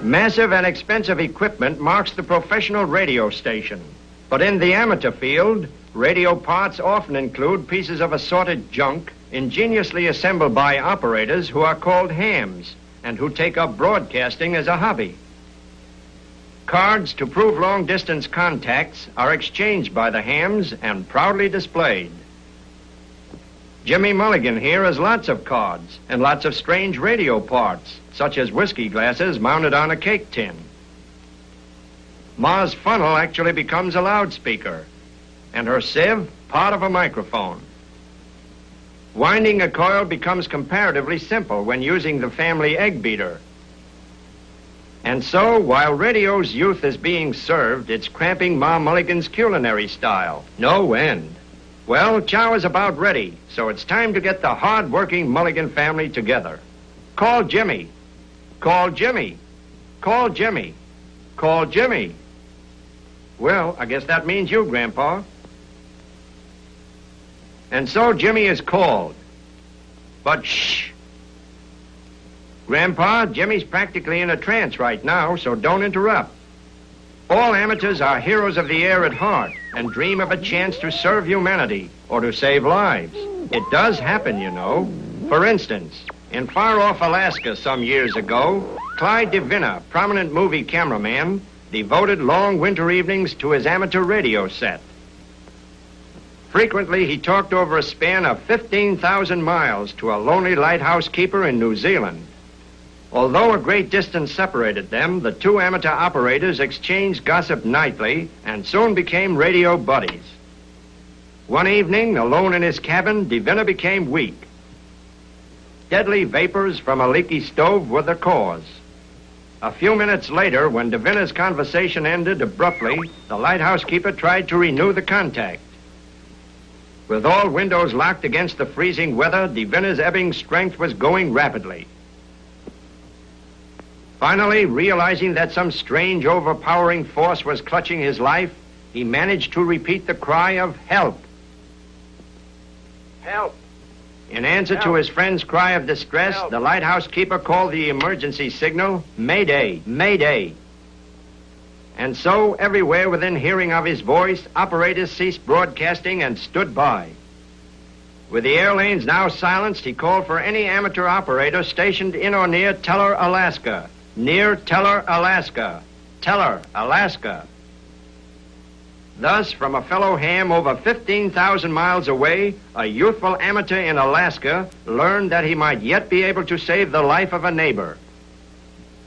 Massive and expensive equipment marks the professional radio station. But in the amateur field, radio parts often include pieces of assorted junk ingeniously assembled by operators who are called hams and who take up broadcasting as a hobby. Cards to prove long-distance contacts are exchanged by the hams and proudly displayed. Jimmy Mulligan here has lots of cards and lots of strange radio parts, such as whiskey glasses mounted on a cake tin. Ma's funnel actually becomes a loudspeaker, and her sieve part of a microphone. Winding a coil becomes comparatively simple when using the family egg beater. And so, while radio's youth is being served, it's cramping Ma Mulligan's culinary style. No end. Well, chow is about ready, so it's time to get the hard-working Mulligan family together. Call Jimmy. Call Jimmy. Call Jimmy. Call Jimmy. Well, I guess that means you, Grandpa. And so Jimmy is called. But shh. Grandpa, Jimmy's practically in a trance right now, so don't interrupt. All amateurs are heroes of the air at heart and dream of a chance to serve humanity or to save lives. It does happen, you know. For instance, in far-off Alaska some years ago, Clyde DeVina, prominent movie cameraman, devoted long winter evenings to his amateur radio set. Frequently, he talked over a span of 15,000 miles to a lonely lighthouse keeper in New Zealand. Although a great distance separated them, the two amateur operators exchanged gossip nightly and soon became radio buddies. One evening, alone in his cabin, DeVina became weak. Deadly vapors from a leaky stove were the cause. A few minutes later, when DeVina's conversation ended abruptly, the lighthouse keeper tried to renew the contact. With all windows locked against the freezing weather, DeVina's ebbing strength was going rapidly. Finally, realizing that some strange, overpowering force was clutching his life, he managed to repeat the cry of help. Help! In answer to his friend's cry of distress, the lighthouse keeper called the emergency signal, Mayday, Mayday. And so, everywhere within hearing of his voice, operators ceased broadcasting and stood by. With the air lanes now silenced, he called for any amateur operator stationed in or near Teller, Alaska. Near Teller, Alaska. Teller, Alaska. Thus, from a fellow ham over 15,000 miles away, a youthful amateur in Alaska learned that he might yet be able to save the life of a neighbor.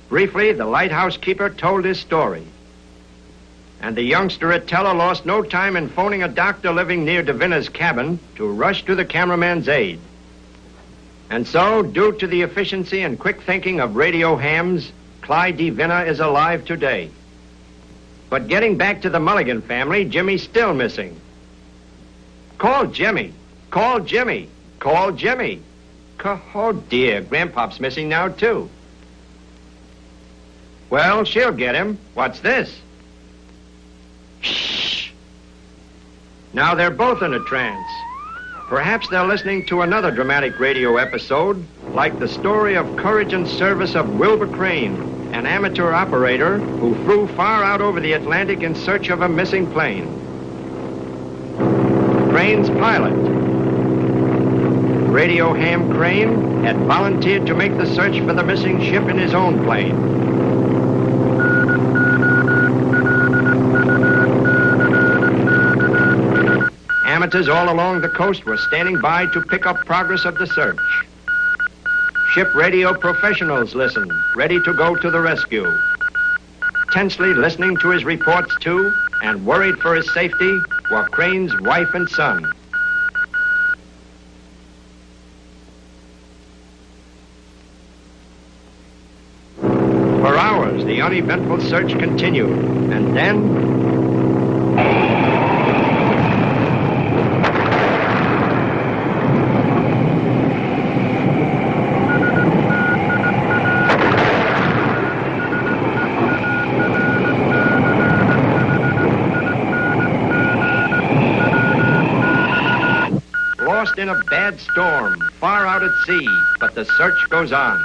Briefly, the lighthouse keeper told his story. And the youngster at Teller lost no time in phoning a doctor living near DeVina's cabin to rush to the cameraman's aid. And so, due to the efficiency and quick thinking of radio hams, Clyde DeVina is alive today. But getting back to the Mulligan family, Jimmy's still missing. Call Jimmy. Call Jimmy. Call Jimmy. Oh, dear, Grandpop's missing now, too. Well, she'll get him. What's this? Shh. Now they're both in a trance. Perhaps they're listening to another dramatic radio episode, like the story of courage and service of Wilbur Crane, an amateur operator who flew far out over the Atlantic in search of a missing plane. Crane's pilot, radio ham Crane, had volunteered to make the search for the missing ship in his own plane. Amateurs all along the coast were standing by to pick up progress of the search. Ship radio professionals listened, ready to go to the rescue. Tensely listening to his reports, too, and worried for his safety, were Crane's wife and son. For hours, the uneventful search continued, and then... lost in a bad storm, far out at sea, but the search goes on.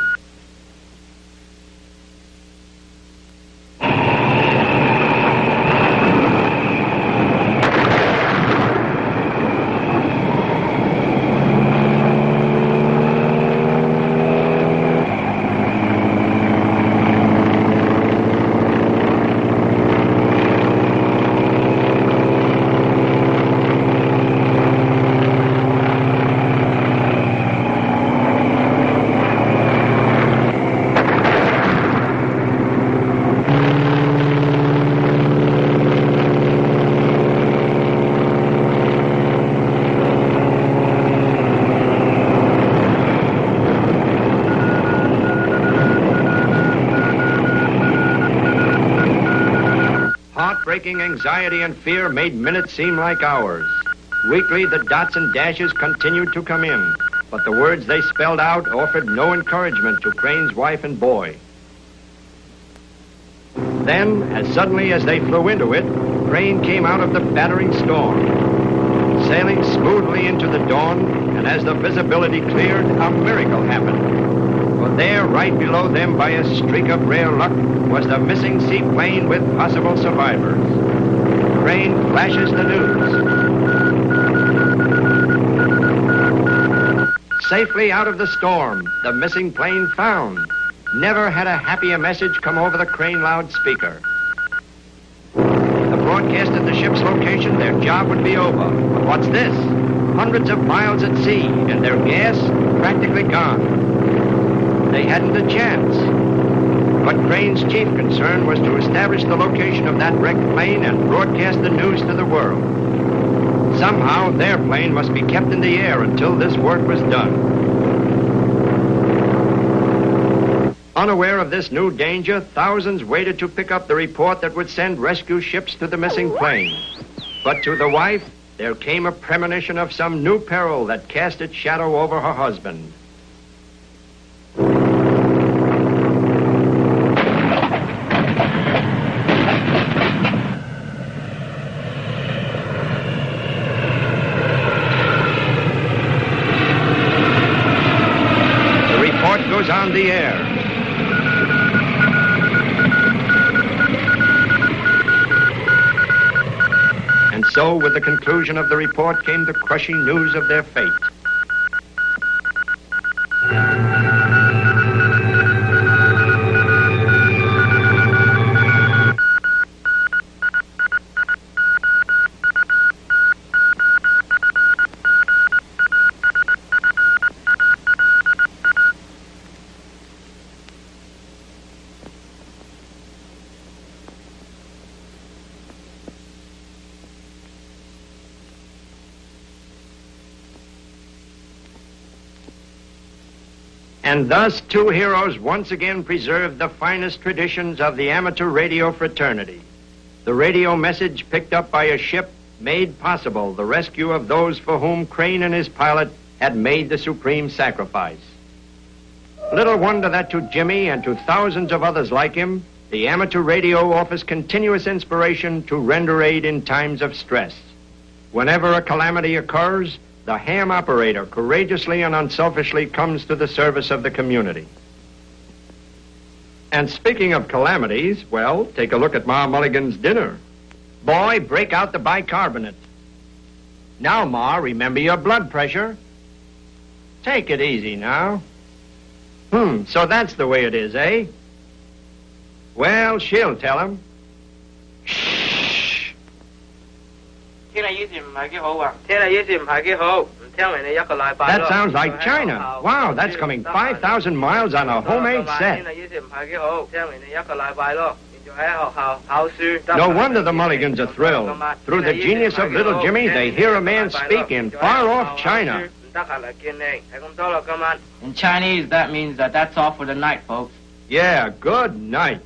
heartbreaking anxiety and fear made minutes seem like hours. Weekly, the dots and dashes continued to come in, but the words they spelled out offered no encouragement to Crane's wife and boy. Then, as suddenly as they flew into it, Crane came out of the battering storm. Sailing smoothly into the dawn, and as the visibility cleared, a miracle happened. For there, right below them by a streak of rare luck, was the missing seaplane with possible survivors. Crane flashes the news. Safely out of the storm, the missing plane found. Never had a happier message come over the Crane loudspeaker. The broadcast at the ship's location, their job would be over. But what's this? Hundreds of miles at sea, and their gas practically gone. They hadn't a chance. But Crane's chief concern was to establish the location of that wrecked plane and broadcast the news to the world. Somehow, their plane must be kept in the air until this work was done. Unaware of this new danger, thousands waited to pick up the report that would send rescue ships to the missing plane. But to the wife, there came a premonition of some new peril that cast its shadow over her husband. The report goes on the air. And so, with the conclusion of the report, came the crushing news of their fate. And thus, two heroes once again preserved the finest traditions of the amateur radio fraternity. The radio message picked up by a ship made possible the rescue of those for whom Crane and his pilot had made the supreme sacrifice. Little wonder that to Jimmy and to thousands of others like him, the amateur radio offers continuous inspiration to render aid in times of stress. Whenever a calamity occurs, the ham operator courageously and unselfishly comes to the service of the community. And speaking of calamities, well, take a look at Ma Mulligan's dinner. Boy, break out the bicarbonate. Now, Ma, remember your blood pressure. Take it easy now. So that's the way it is, eh? Well, she'll tell him. That sounds like China. Wow, that's coming 5,000 miles on a homemade set. No wonder the Mulligans are thrilled. Through the genius of little Jimmy, they hear a man speak in far-off China. In Chinese, that means that's all for the night, folks. Yeah, good night.